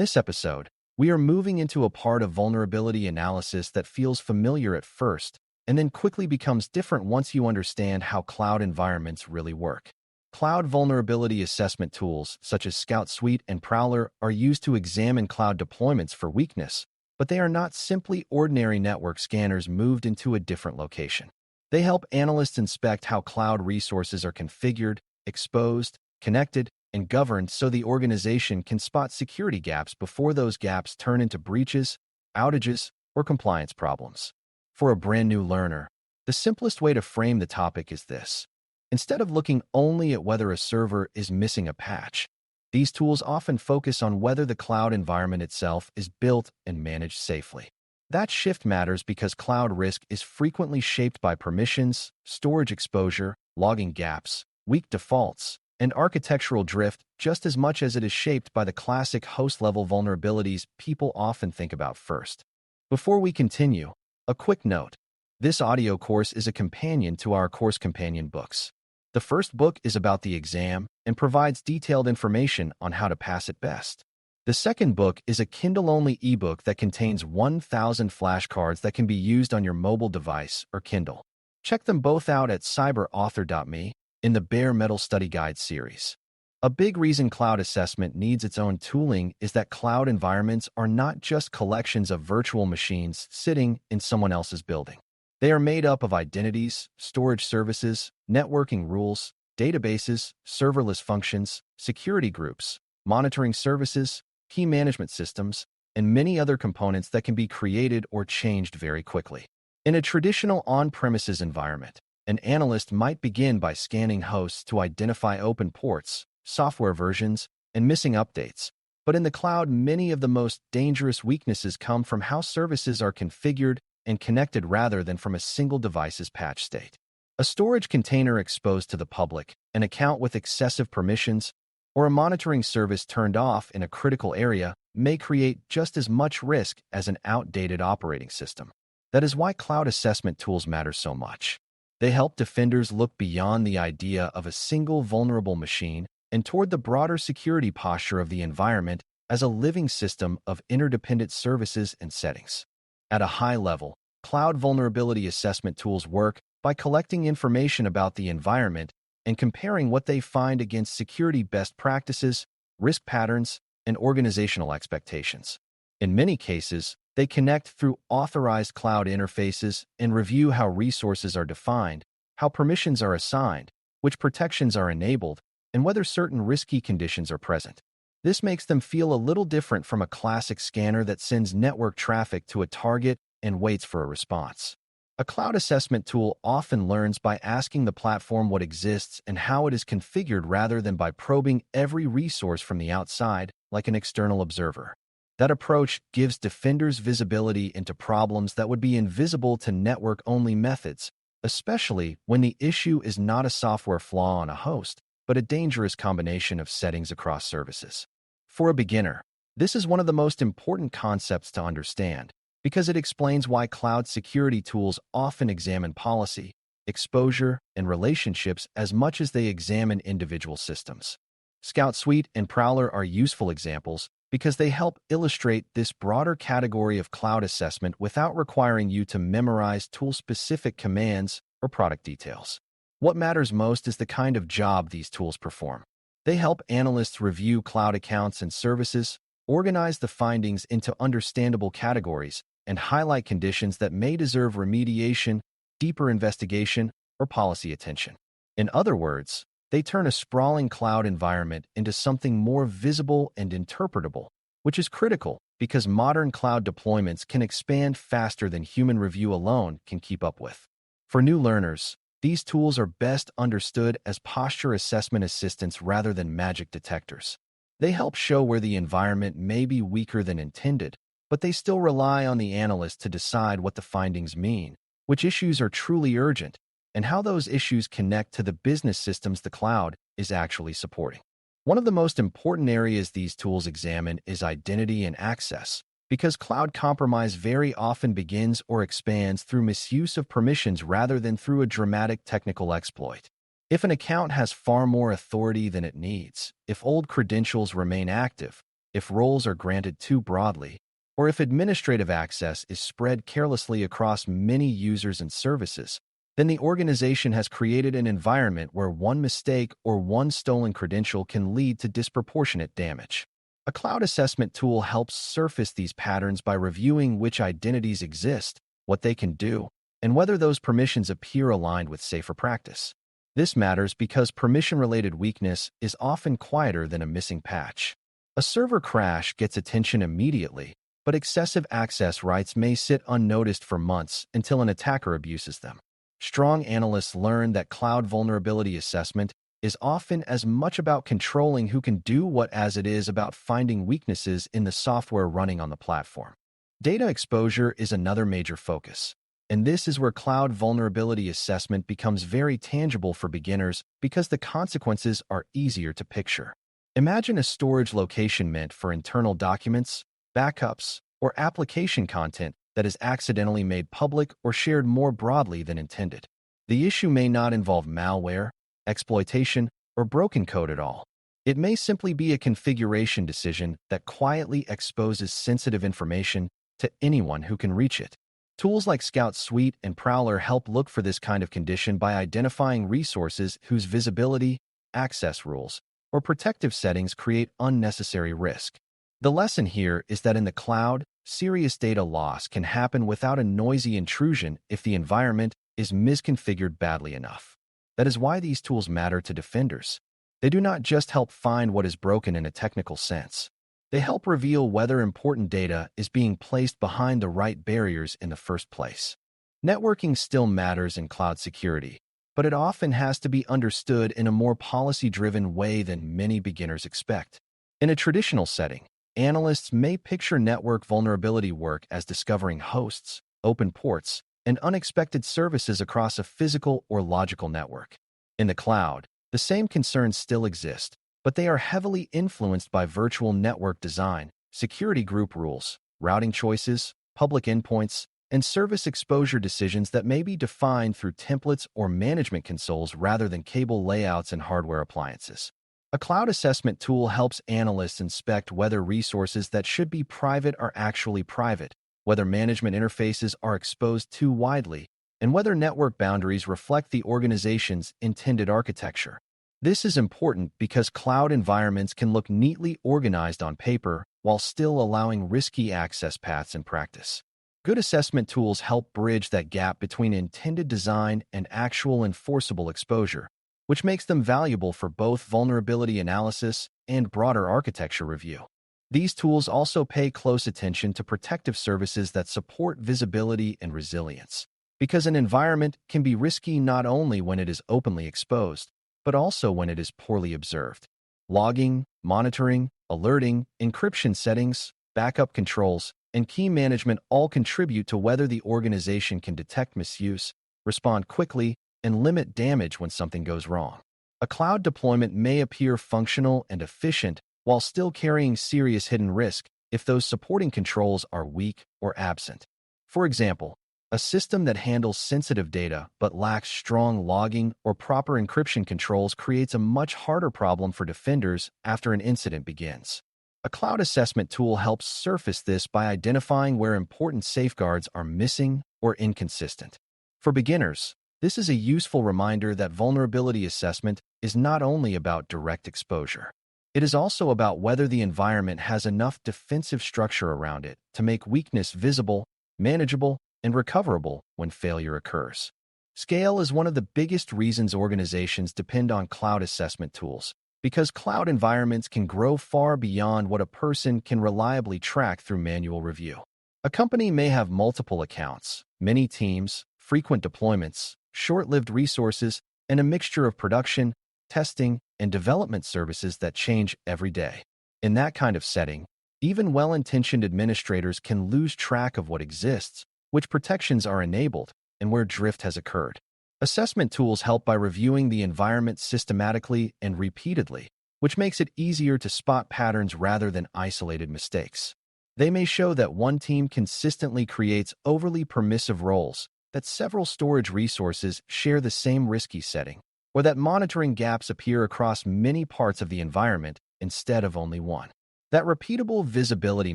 this episode, we are moving into a part of vulnerability analysis that feels familiar at first and then quickly becomes different once you understand how cloud environments really work. Cloud vulnerability assessment tools, such as Scout Suite and Prowler, are used to examine cloud deployments for weakness, but they are not simply ordinary network scanners moved into a different location. They help analysts inspect how cloud resources are configured, exposed, connected, and governed so the organization can spot security gaps before those gaps turn into breaches, outages, or compliance problems. For a brand new learner, the simplest way to frame the topic is this. Instead of looking only at whether a server is missing a patch, these tools often focus on whether the cloud environment itself is built and managed safely. That shift matters because cloud risk is frequently shaped by permissions, storage exposure, logging gaps, weak defaults, and architectural drift just as much as it is shaped by the classic host-level vulnerabilities people often think about first. Before we continue, a quick note. This audio course is a companion to our course companion books. The first book is about the exam and provides detailed information on how to pass it best. The second book is a Kindle-only ebook that contains 1,000 flashcards that can be used on your mobile device or Kindle. Check them both out at cyberauthor.me in the Bare Metal Study Guide series. A big reason cloud assessment needs its own tooling is that cloud environments are not just collections of virtual machines sitting in someone else's building. They are made up of identities, storage services, networking rules, databases, serverless functions, security groups, monitoring services, key management systems, and many other components that can be created or changed very quickly. In a traditional on-premises environment, an analyst might begin by scanning hosts to identify open ports, software versions, and missing updates. But in the cloud, many of the most dangerous weaknesses come from how services are configured and connected rather than from a single device's patch state. A storage container exposed to the public, an account with excessive permissions, or a monitoring service turned off in a critical area may create just as much risk as an outdated operating system. That is why cloud assessment tools matter so much. They help defenders look beyond the idea of a single vulnerable machine and toward the broader security posture of the environment as a living system of interdependent services and settings. At a high level, cloud vulnerability assessment tools work by collecting information about the environment and comparing what they find against security best practices, risk patterns, and organizational expectations. In many cases, they connect through authorized cloud interfaces and review how resources are defined, how permissions are assigned, which protections are enabled, and whether certain risky conditions are present. This makes them feel a little different from a classic scanner that sends network traffic to a target and waits for a response. A cloud assessment tool often learns by asking the platform what exists and how it is configured rather than by probing every resource from the outside, like an external observer. That approach gives defenders visibility into problems that would be invisible to network-only methods, especially when the issue is not a software flaw on a host, but a dangerous combination of settings across services. For a beginner, this is one of the most important concepts to understand because it explains why cloud security tools often examine policy, exposure, and relationships as much as they examine individual systems. Scout Suite and Prowler are useful examples because they help illustrate this broader category of cloud assessment without requiring you to memorize tool-specific commands or product details. What matters most is the kind of job these tools perform. They help analysts review cloud accounts and services, organize the findings into understandable categories, and highlight conditions that may deserve remediation, deeper investigation, or policy attention. In other words, they turn a sprawling cloud environment into something more visible and interpretable, which is critical because modern cloud deployments can expand faster than human review alone can keep up with. For new learners, these tools are best understood as posture assessment assistants rather than magic detectors. They help show where the environment may be weaker than intended, but they still rely on the analyst to decide what the findings mean, which issues are truly urgent, and how those issues connect to the business systems the cloud is actually supporting. One of the most important areas these tools examine is identity and access, because cloud compromise very often begins or expands through misuse of permissions rather than through a dramatic technical exploit. If an account has far more authority than it needs, if old credentials remain active, if roles are granted too broadly, or if administrative access is spread carelessly across many users and services, then the organization has created an environment where one mistake or one stolen credential can lead to disproportionate damage. A cloud assessment tool helps surface these patterns by reviewing which identities exist, what they can do, and whether those permissions appear aligned with safer practice. This matters because permission-related weakness is often quieter than a missing patch. A server crash gets attention immediately, but excessive access rights may sit unnoticed for months until an attacker abuses them. Strong analysts learn that cloud vulnerability assessment is often as much about controlling who can do what as it is about finding weaknesses in the software running on the platform. Data exposure is another major focus, and this is where cloud vulnerability assessment becomes very tangible for beginners because the consequences are easier to picture. Imagine a storage location meant for internal documents, backups, or application content that is accidentally made public or shared more broadly than intended. The issue may not involve malware, exploitation, or broken code at all. It may simply be a configuration decision that quietly exposes sensitive information to anyone who can reach it. Tools like Scout Suite and Prowler help look for this kind of condition by identifying resources whose visibility, access rules, or protective settings create unnecessary risk. The lesson here is that in the cloud, serious data loss can happen without a noisy intrusion if the environment is misconfigured badly enough. That is why these tools matter to defenders. They do not just help find what is broken in a technical sense. They help reveal whether important data is being placed behind the right barriers in the first place. Networking still matters in cloud security, but it often has to be understood in a more policy-driven way than many beginners expect. In a traditional setting, analysts may picture network vulnerability work as discovering hosts, open ports, and unexpected services across a physical or logical network. In the cloud, the same concerns still exist, but they are heavily influenced by virtual network design, security group rules, routing choices, public endpoints, and service exposure decisions that may be defined through templates or management consoles rather than cable layouts and hardware appliances. A cloud assessment tool helps analysts inspect whether resources that should be private are actually private, whether management interfaces are exposed too widely, and whether network boundaries reflect the organization's intended architecture. This is important because cloud environments can look neatly organized on paper while still allowing risky access paths in practice. Good assessment tools help bridge that gap between intended design and actual enforceable exposure, which makes them valuable for both vulnerability analysis and broader architecture review. These tools also pay close attention to protective services that support visibility and resilience, because an environment can be risky not only when it is openly exposed, but also when it is poorly observed. Logging, monitoring, alerting, encryption settings, backup controls, and key management all contribute to whether the organization can detect misuse, respond quickly, and limit damage when something goes wrong. A cloud deployment may appear functional and efficient while still carrying serious hidden risk if those supporting controls are weak or absent. For example, a system that handles sensitive data but lacks strong logging or proper encryption controls creates a much harder problem for defenders after an incident begins. A cloud assessment tool helps surface this by identifying where important safeguards are missing or inconsistent. For beginners, this is a useful reminder that vulnerability assessment is not only about direct exposure. It is also about whether the environment has enough defensive structure around it to make weakness visible, manageable, and recoverable when failure occurs. Scale is one of the biggest reasons organizations depend on cloud assessment tools, because cloud environments can grow far beyond what a person can reliably track through manual review. A company may have multiple accounts, many teams, frequent deployments, short-lived resources, and a mixture of production, testing, and development services that change every day. In that kind of setting, even well-intentioned administrators can lose track of what exists, which protections are enabled, and where drift has occurred. Assessment tools help by reviewing the environment systematically and repeatedly, which makes it easier to spot patterns rather than isolated mistakes. They may show that one team consistently creates overly permissive roles, that several storage resources share the same risky setting, or that monitoring gaps appear across many parts of the environment instead of only one. That repeatable visibility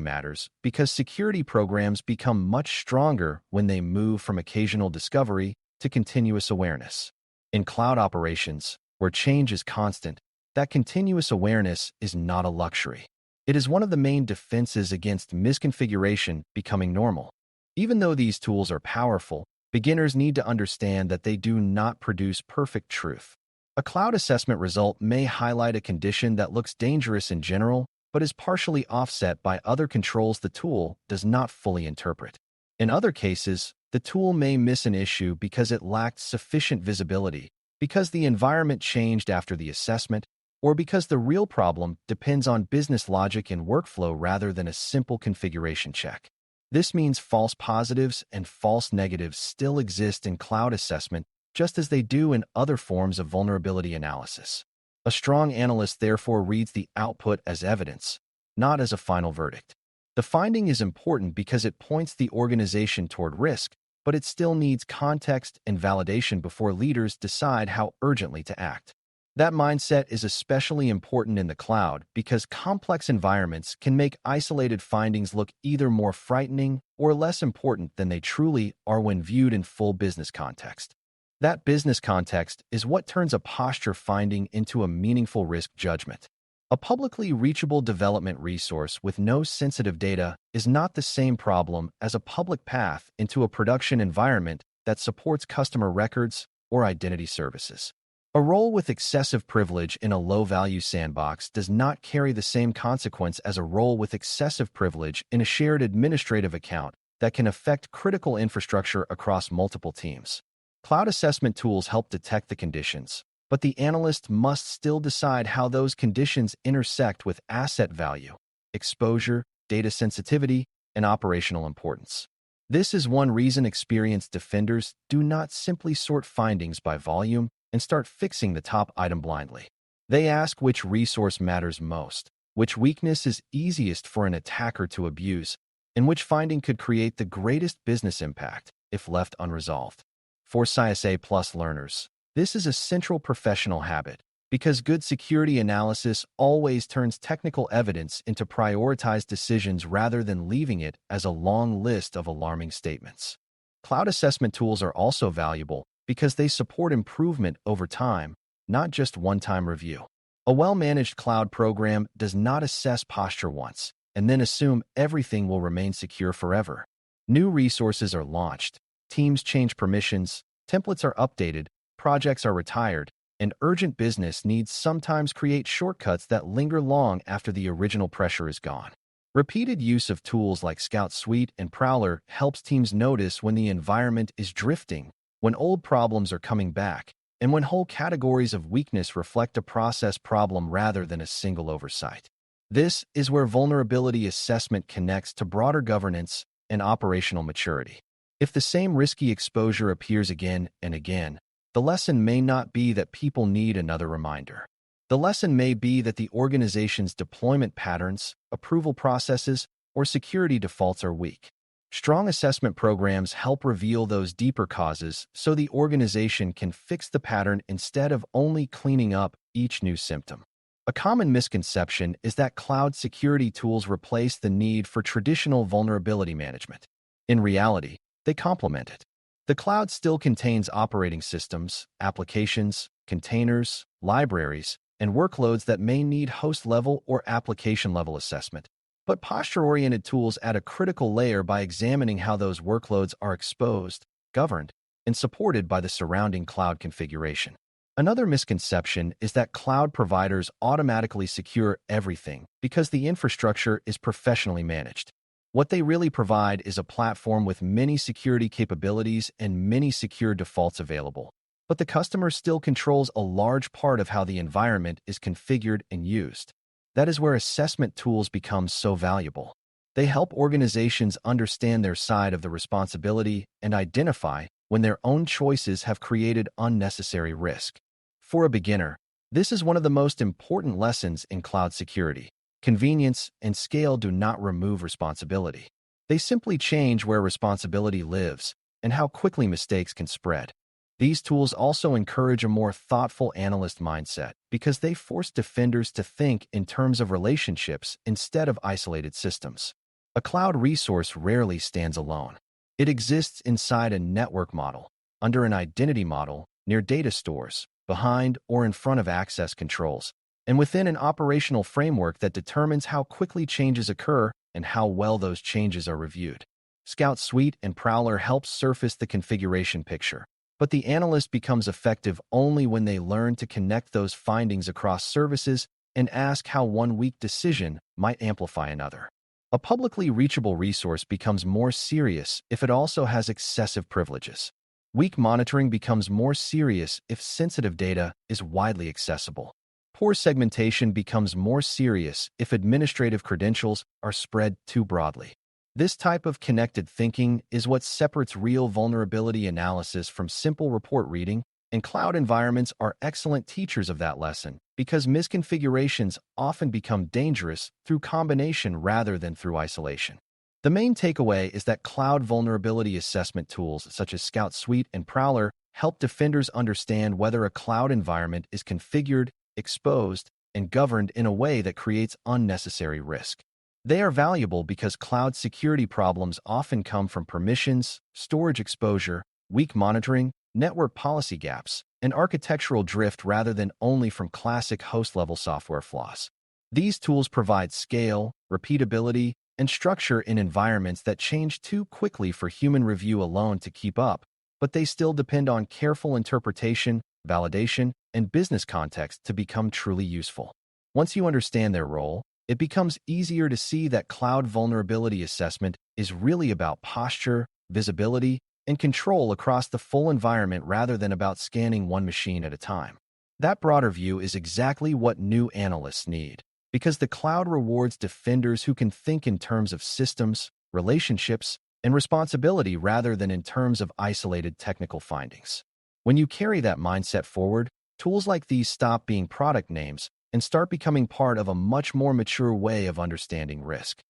matters because security programs become much stronger when they move from occasional discovery to continuous awareness. In cloud operations, where change is constant, that continuous awareness is not a luxury. It is one of the main defenses against misconfiguration becoming normal. Even though these tools are powerful, beginners need to understand that they do not produce perfect truth. A cloud assessment result may highlight a condition that looks dangerous in general, but is partially offset by other controls the tool does not fully interpret. In other cases, the tool may miss an issue because it lacked sufficient visibility, because the environment changed after the assessment, or because the real problem depends on business logic and workflow rather than a simple configuration check. This means false positives and false negatives still exist in cloud assessment, just as they do in other forms of vulnerability analysis. A strong analyst therefore reads the output as evidence, not as a final verdict. The finding is important because it points the organization toward risk, but it still needs context and validation before leaders decide how urgently to act. That mindset is especially important in the cloud because complex environments can make isolated findings look either more frightening or less important than they truly are when viewed in full business context. That business context is what turns a posture finding into a meaningful risk judgment. A publicly reachable development resource with no sensitive data is not the same problem as a public path into a production environment that supports customer records or identity services. A role with excessive privilege in a low-value sandbox does not carry the same consequence as a role with excessive privilege in a shared administrative account that can affect critical infrastructure across multiple teams. Cloud assessment tools help detect the conditions, but the analyst must still decide how those conditions intersect with asset value, exposure, data sensitivity, and operational importance. This is one reason experienced defenders do not simply sort findings by volume and start fixing the top item blindly. They ask which resource matters most, which weakness is easiest for an attacker to abuse, and which finding could create the greatest business impact if left unresolved. For CySA Plus learners, this is a central professional habit because good security analysis always turns technical evidence into prioritized decisions rather than leaving it as a long list of alarming statements. Cloud assessment tools are also valuable because they support improvement over time, not just one-time review. A well-managed cloud program does not assess posture once and then assume everything will remain secure forever. New resources are launched, teams change permissions, templates are updated, projects are retired, and urgent business needs sometimes create shortcuts that linger long after the original pressure is gone. Repeated use of tools like Scout Suite and Prowler helps teams notice when the environment is drifting, when old problems are coming back, and when whole categories of weakness reflect a process problem rather than a single oversight. This is where vulnerability assessment connects to broader governance and operational maturity. If the same risky exposure appears again and again, the lesson may not be that people need another reminder. The lesson may be that the organization's deployment patterns, approval processes, or security defaults are weak. Strong assessment programs help reveal those deeper causes so the organization can fix the pattern instead of only cleaning up each new symptom. A common misconception is that cloud security tools replace the need for traditional vulnerability management. In reality, they complement it. The cloud still contains operating systems, applications, containers, libraries, and workloads that may need host-level or application-level assessment. But posture-oriented tools add a critical layer by examining how those workloads are exposed, governed, and supported by the surrounding cloud configuration. Another misconception is that cloud providers automatically secure everything because the infrastructure is professionally managed. What they really provide is a platform with many security capabilities and many secure defaults available. But the customer still controls a large part of how the environment is configured and used. That is where assessment tools become so valuable. They help organizations understand their side of the responsibility and identify when their own choices have created unnecessary risk. For a beginner, this is one of the most important lessons in cloud security. Convenience and scale do not remove responsibility. They simply change where responsibility lives and how quickly mistakes can spread. These tools also encourage a more thoughtful analyst mindset because they force defenders to think in terms of relationships instead of isolated systems. A cloud resource rarely stands alone. It exists inside a network model, under an identity model, near data stores, behind or in front of access controls, and within an operational framework that determines how quickly changes occur and how well those changes are reviewed. Scout Suite and Prowler helps surface the configuration picture, but the analyst becomes effective only when they learn to connect those findings across services and ask how one weak decision might amplify another. A publicly reachable resource becomes more serious if it also has excessive privileges. Weak monitoring becomes more serious if sensitive data is widely accessible. Poor segmentation becomes more serious if administrative credentials are spread too broadly. This type of connected thinking is what separates real vulnerability analysis from simple report reading, and cloud environments are excellent teachers of that lesson because misconfigurations often become dangerous through combination rather than through isolation. The main takeaway is that cloud vulnerability assessment tools such as Scout Suite and Prowler help defenders understand whether a cloud environment is configured, exposed, and governed in a way that creates unnecessary risk. They are valuable because cloud security problems often come from permissions, storage exposure, weak monitoring, network policy gaps, and architectural drift rather than only from classic host-level software flaws. These tools provide scale, repeatability, and structure in environments that change too quickly for human review alone to keep up, but they still depend on careful interpretation, validation, and business context to become truly useful. Once you understand their role, it becomes easier to see that cloud vulnerability assessment is really about posture, visibility, and control across the full environment rather than about scanning one machine at a time. That broader view is exactly what new analysts need, because the cloud rewards defenders who can think in terms of systems, relationships, and responsibility rather than in terms of isolated technical findings. When you carry that mindset forward, tools like these stop being product names and start becoming part of a much more mature way of understanding risk.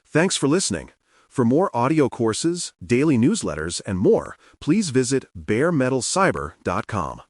Thanks for listening. For more audio courses, daily newsletters, and more, please visit baremetalcyber.com.